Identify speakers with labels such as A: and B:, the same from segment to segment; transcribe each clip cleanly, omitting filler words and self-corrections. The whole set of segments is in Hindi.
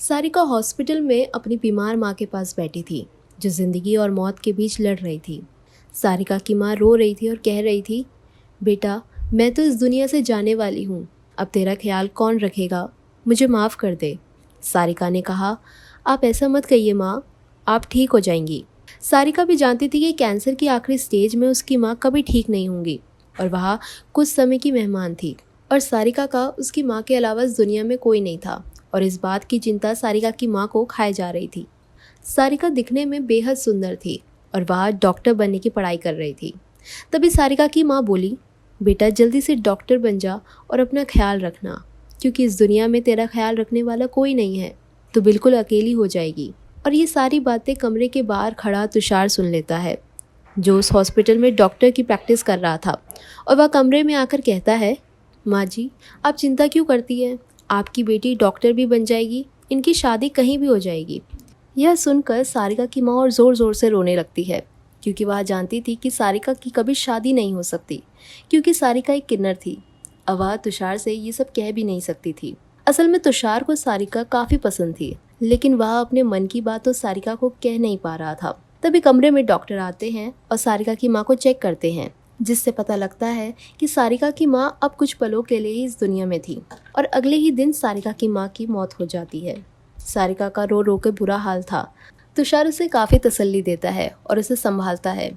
A: सारिका हॉस्पिटल में अपनी बीमार माँ के पास बैठी थी, जो जिंदगी और मौत के बीच लड़ रही थी। सारिका की माँ रो रही थी और कह रही थी, बेटा, मैं तो इस दुनिया से जाने वाली हूँ। अब तेरा ख्याल कौन रखेगा? मुझे माफ़ कर दे। सारिका ने कहा, आप ऐसा मत कहिए माँ, आप ठीक हो जाएंगी। सारिका भी जानती थी कि कैंसर की आखिरी स्टेज में उसकी माँ कभी ठीक नहीं होंगी और वह कुछ समय की मेहमान थी। और सारिका का उसकी माँ के अलावा इस दुनिया में कोई नहीं था और इस बात की चिंता सारिका की माँ को खाए जा रही थी। सारिका दिखने में बेहद सुंदर थी और वह डॉक्टर बनने की पढ़ाई कर रही थी। तभी सारिका की माँ बोली, बेटा, जल्दी से डॉक्टर बन जा और अपना ख्याल रखना, क्योंकि इस दुनिया में तेरा ख्याल रखने वाला कोई नहीं है, तो बिल्कुल अकेली हो जाएगी। और ये सारी बातें कमरे के बाहर खड़ा तुषार सुन लेता है, जो उस हॉस्पिटल में डॉक्टर की प्रैक्टिस कर रहा था। और वह कमरे में आकर कहता है, माँ जी, आप चिंता क्यों करती हैं? आपकी बेटी डॉक्टर भी बन जाएगी, इनकी शादी कहीं भी हो जाएगी। यह सुनकर सारिका की माँ और ज़ोर ज़ोर से रोने लगती है, क्योंकि वह जानती थी कि सारिका की कभी शादी नहीं हो सकती, क्योंकि सारिका एक किन्नर थी। अब वह तुषार से ये सब कह भी नहीं सकती थी। असल में तुषार को सारिका काफ़ी पसंद थी, लेकिन वह अपने मन की बात तो सारिका को कह नहीं पा रहा था। तभी कमरे में डॉक्टर आते हैं और सारिका की माँ को चेक करते हैं, जिससे पता लगता है कि सारिका की माँ अब कुछ पलों के लिए ही इस दुनिया में थी और अगले ही दिन सारिका की माँ की मौत हो जाती है। सारिका का रो रो के बुरा हाल था। तुषार उसे काफ़ी तसल्ली देता है और उसे संभालता है।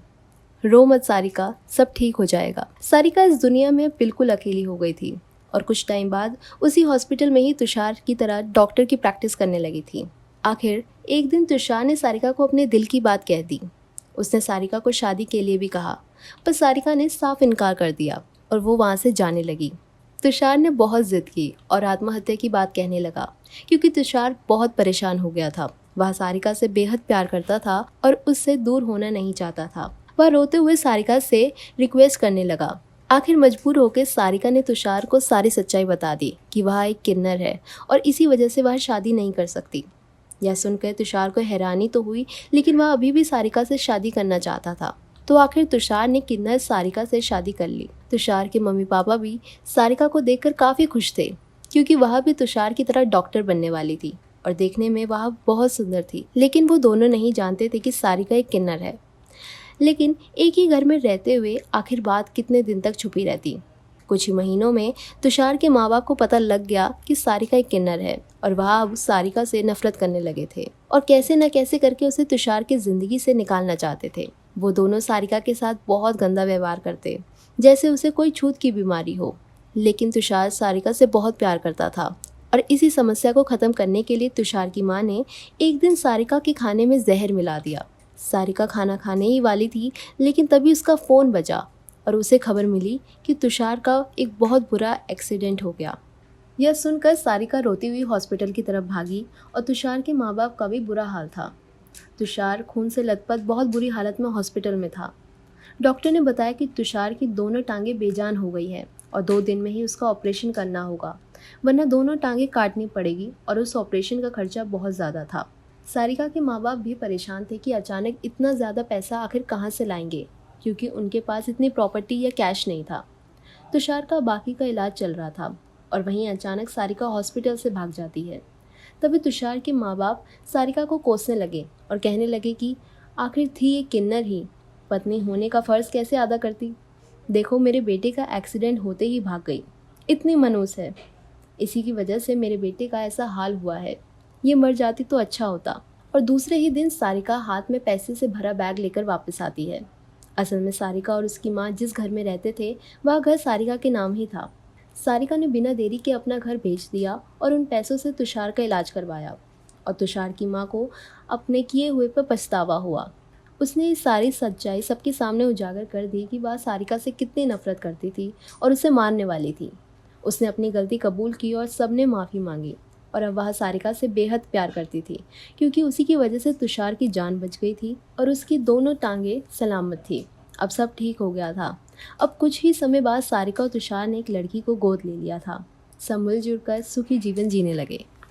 A: रो मत सारिका, सब ठीक हो जाएगा। सारिका इस दुनिया में बिल्कुल अकेली हो गई थी और कुछ टाइम बाद उसी हॉस्पिटल में ही तुषार की तरह डॉक्टर की प्रैक्टिस करने लगी थी। आखिर एक दिन तुषार ने सारिका को अपने दिल की बात कह दी। उसने सारिका को शादी के लिए भी कहा, पर सारिका ने साफ इनकार कर दिया और वो वहाँ से जाने लगी। तुषार ने बहुत जिद की और आत्महत्या की बात कहने लगा, क्योंकि तुषार बहुत परेशान हो गया था। वह सारिका से बेहद प्यार करता था और उससे दूर होना नहीं चाहता था। वह रोते हुए सारिका से रिक्वेस्ट करने लगा। आखिर मजबूर होकर सारिका ने तुषार को सारी सच्चाई बता दी कि वह एक किन्नर है और इसी वजह से वह शादी नहीं कर सकती। यह सुनकर तुषार को हैरानी तो हुई, लेकिन वह अभी भी सारिका से शादी करना चाहता था। तो आखिर तुषार ने किन्नर सारिका से शादी कर ली। तुषार के मम्मी पापा भी सारिका को देखकर काफ़ी खुश थे, क्योंकि वह भी तुषार की तरह डॉक्टर बनने वाली थी और देखने में वह बहुत सुंदर थी। लेकिन वो दोनों नहीं जानते थे कि सारिका एक किन्नर है। लेकिन एक ही घर में रहते हुए आखिर बात कितने दिन तक छुपी रहती। कुछ ही महीनों में तुषार के माँ बाप को पता लग गया कि सारिका एक किन्नर है और वह अब सारिका से नफरत करने लगे थे और कैसे न कैसे करके उसे तुषार की ज़िंदगी से निकालना चाहते थे। वो दोनों सारिका के साथ बहुत गंदा व्यवहार करते, जैसे उसे कोई छूत की बीमारी हो। लेकिन तुषार सारिका से बहुत प्यार करता था और इसी समस्या को ख़त्म करने के लिए तुषार की माँ ने एक दिन सारिका के खाने में जहर मिला दिया। सारिका खाना खाने ही वाली थी, लेकिन तभी उसका फ़ोन बजा और उसे खबर मिली कि तुषार का एक बहुत बुरा एक्सीडेंट हो गया। यह सुनकर सारिका रोती हुई हॉस्पिटल की तरफ भागी और तुषार के माँ बाप का भी बुरा हाल था। तुषार खून से लथपथ बहुत बुरी हालत में हॉस्पिटल में था। डॉक्टर ने बताया कि तुषार की दोनों टांगें बेजान हो गई हैं और 2 दिन में ही उसका ऑपरेशन करना होगा, वरना दोनों टांगें काटनी पड़ेगी और उस ऑपरेशन का खर्चा बहुत ज़्यादा था। सारिका के माँ बाप भी परेशान थे कि अचानक इतना ज़्यादा पैसा आखिर कहाँ से लाएंगे, क्योंकि उनके पास इतनी प्रॉपर्टी या कैश नहीं था। तुषार का बाकी का इलाज चल रहा था और वहीं अचानक सारिका हॉस्पिटल से भाग जाती है। तभी तुषार के माँ बाप सारिका को कोसने लगे और कहने लगे कि आखिर थी एक किन्नर ही, पत्नी होने का फ़र्ज़ कैसे अदा करती? देखो, मेरे बेटे का एक्सीडेंट होते ही भाग गई, इतनी मनहूस है। इसी की वजह से मेरे बेटे का ऐसा हाल हुआ है। ये मर जाती तो अच्छा होता। और दूसरे ही दिन सारिका हाथ में पैसे से भरा बैग लेकर वापस आती है। असल में सारिका और उसकी माँ जिस घर में रहते थे, वह घर सारिका के नाम ही था। सारिका ने बिना देरी के अपना घर बेच दिया और उन पैसों से तुषार का इलाज करवाया और तुषार की माँ को अपने किए हुए पर पछतावा हुआ। उसने ये सारी सच्चाई सबके सामने उजागर कर दी कि वह सारिका से कितनी नफरत करती थी और उसे मारने वाली थी। उसने अपनी गलती कबूल की और सबने माफ़ी मांगी और अब वह सारिका से बेहद प्यार करती थी, क्योंकि उसी की वजह से तुषार की जान बच गई थी और उसकी दोनों टांगें सलामत थी। अब सब ठीक हो गया था। अब कुछ ही समय बाद सारिका और तुषार ने एक लड़की को गोद ले लिया था। सब मिलजुल कर सुखी जीवन जीने लगे।